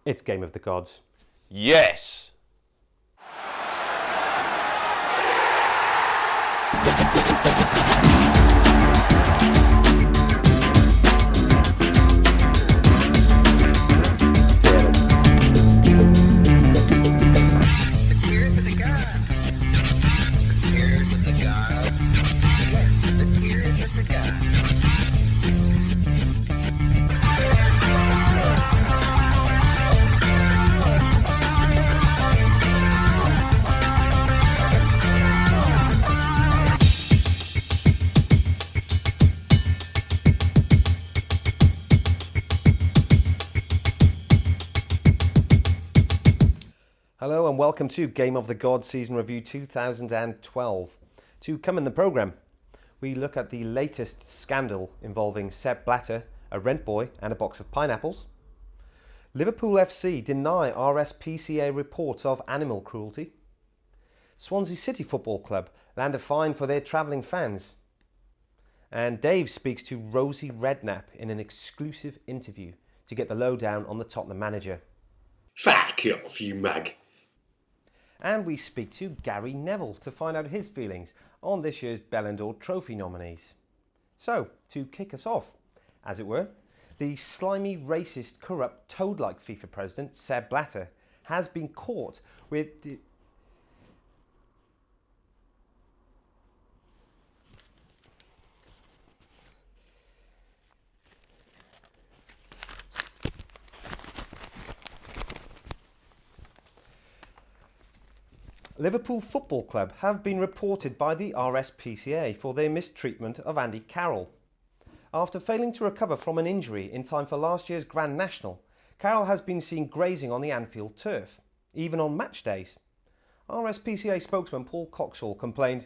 It's Game of the Gods. Yes! Hello and welcome to Game of the Gods Season Review 2012. To come in the programme, we look at the latest scandal involving Sepp Blatter, a rent boy and a box of pineapples. Liverpool FC deny RSPCA reports of animal cruelty. Swansea City Football Club land a fine for their travelling fans. And Dave speaks to Rosie Redknapp in an exclusive interview to get the lowdown on the Tottenham manager. Fuck off, you mug. And we speak to Gary Neville to find out his feelings on this year's Ballon d'Or trophy nominees. So, to kick us off, as it were, the slimy, racist, corrupt, toad-like FIFA president, Sepp Blatter, has been caught with the... Liverpool Football Club have been reported by the RSPCA for their mistreatment of Andy Carroll. After failing to recover from an injury in time for last year's Grand National, Carroll has been seen grazing on the Anfield turf, even on match days. RSPCA spokesman Paul Coxall complained,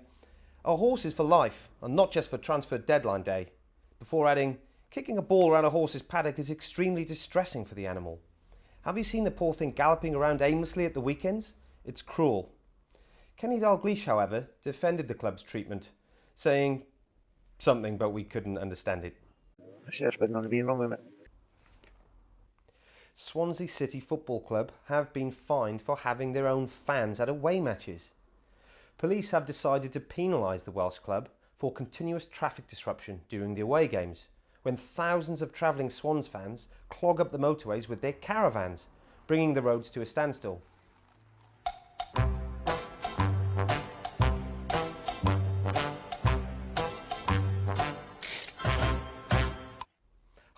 "A horse is for life and not just for transfer deadline day," before adding, "Kicking a ball around a horse's paddock is extremely distressing for the animal. Have you seen the poor thing galloping around aimlessly at the weekends? It's cruel." Kenny Dalglish, however, defended the club's treatment, saying something but we couldn't understand it. Swansea City Football Club have been fined for having their own fans at away matches. Police have decided to penalise the Welsh club for continuous traffic disruption during the away games, when thousands of travelling Swans fans clog up the motorways with their caravans, bringing the roads to a standstill.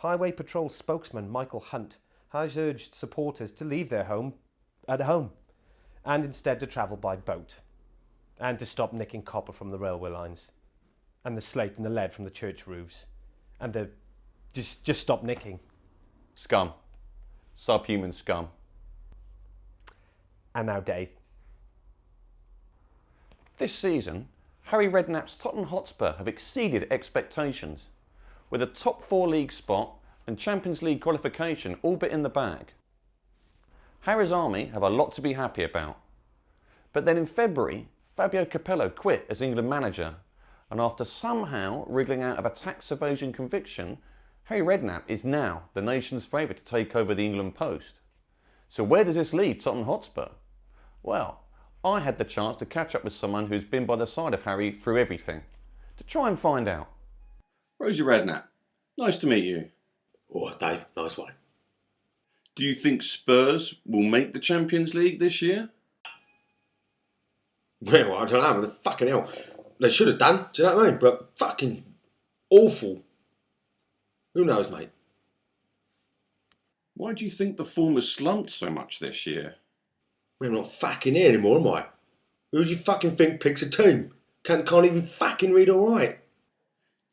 Highway Patrol spokesman Michael Hunt has urged supporters to leave their home at home and instead to travel by boat and to stop nicking copper from the railway lines and the slate and the lead from the church roofs and the just stop nicking. Scum. Subhuman scum. And now Dave. This season, Harry Redknapp's Tottenham Hotspur have exceeded expectations, with a top 4 league spot and Champions League qualification all but in the bag. Harry's army have a lot to be happy about. But then in February, Fabio Capello quit as England manager, and after somehow wriggling out of a tax evasion conviction, Harry Redknapp is now the nation's favourite to take over the England post. So where does this leave Tottenham Hotspur? Well, I had the chance to catch up with someone who's been by the side of Harry through everything, to try and find out. Rosie Redknapp, nice to meet you. Oh, Dave, nice one. Do you think Spurs will make the Champions League this year? Well, I don't know, but fucking hell. They should have done, do you know what I mean? But fucking awful. Who knows, mate? Why do you think the form has slumped so much this year? I'm not fucking here anymore, am I? Who do you fucking think picks a team? Can't even fucking read all right.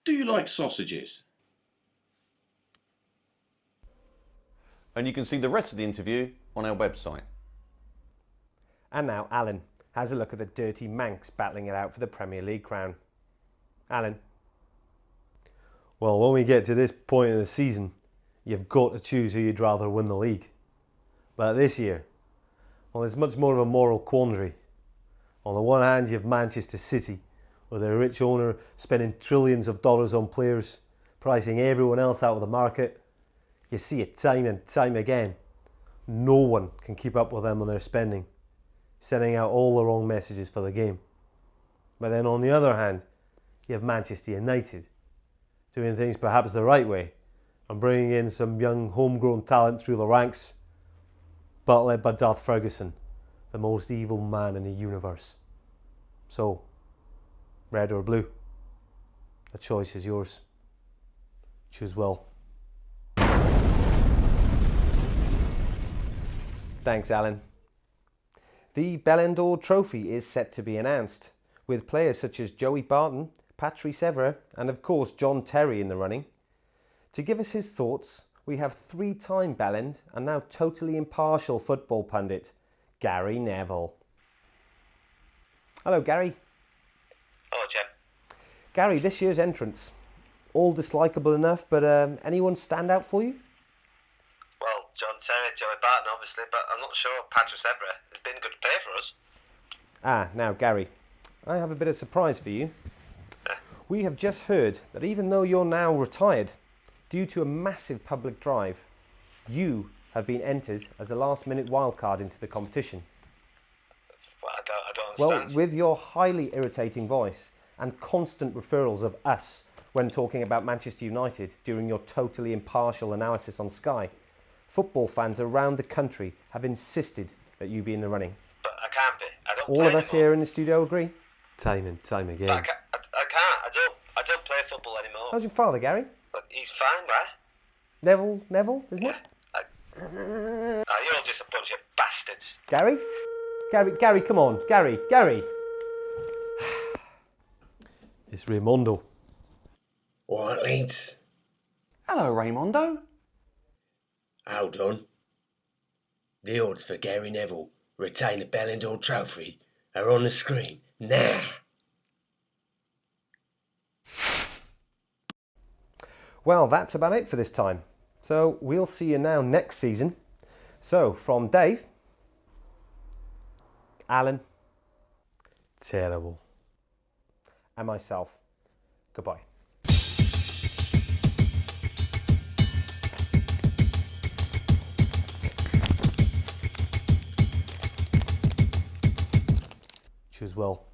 Do you like sausages? And you can see the rest of the interview on our website. And now Alan has a look at the dirty Manx battling it out for the Premier League crown. Alan. Well, when we get to this point in the season, you've got to choose who you'd rather win the league. But this year, well, it's much more of a moral quandary. On the one hand, you have Manchester City, with their rich owner spending trillions of dollars on players, pricing everyone else out of the market. You see it time and time again. No one can keep up with them on their spending, sending out all the wrong messages for the game. But then on the other hand, you have Manchester United doing things perhaps the right way and bringing in some young homegrown talent through the ranks, but led by Darth Ferguson, the most evil man in the universe. So, red or blue, the choice is yours. Choose well. Thanks, Alan. The Ballon d'Or trophy is set to be announced, with players such as Joey Barton, Patrice Evra, and of course John Terry in the running. To give us his thoughts, we have three-time Ballon and now totally impartial football pundit, Gary Neville. Hello, Gary. Hello, Jim. Gary, this year's entrants, all dislikable enough, but anyone stand out for you? Well, John Terry, Joey Barton, obviously, but I'm not sure Patrice Evra has been a good player for us. Ah, now, Gary, I have a bit of surprise for you. We have just heard that even though you're now retired, due to a massive public drive, you have been entered as a last-minute wildcard into the competition. Well, I don't Well, understand. with your highly irritating voice and constant referrals of us when talking about Manchester United during your totally impartial analysis on Sky, football fans around the country have insisted that you be in the running. But I can't be. I don't All play of us anymore. here in the studio agree? Time and time again. But I can't. I don't play football anymore. How's your father, Gary? But he's fine, right? Neville, isn't it? You're just a bunch of bastards. Gary, come on. Gary. It's Raimondo. All right, Leeds. Hello, Raimondo. Hold on. The odds for Gary Neville retain the Ballon d'Or trophy are on the screen now. Well, that's about it for this time. So we'll see you now next season. So from Dave, Alan, Terrible. and myself, goodbye. Choose well.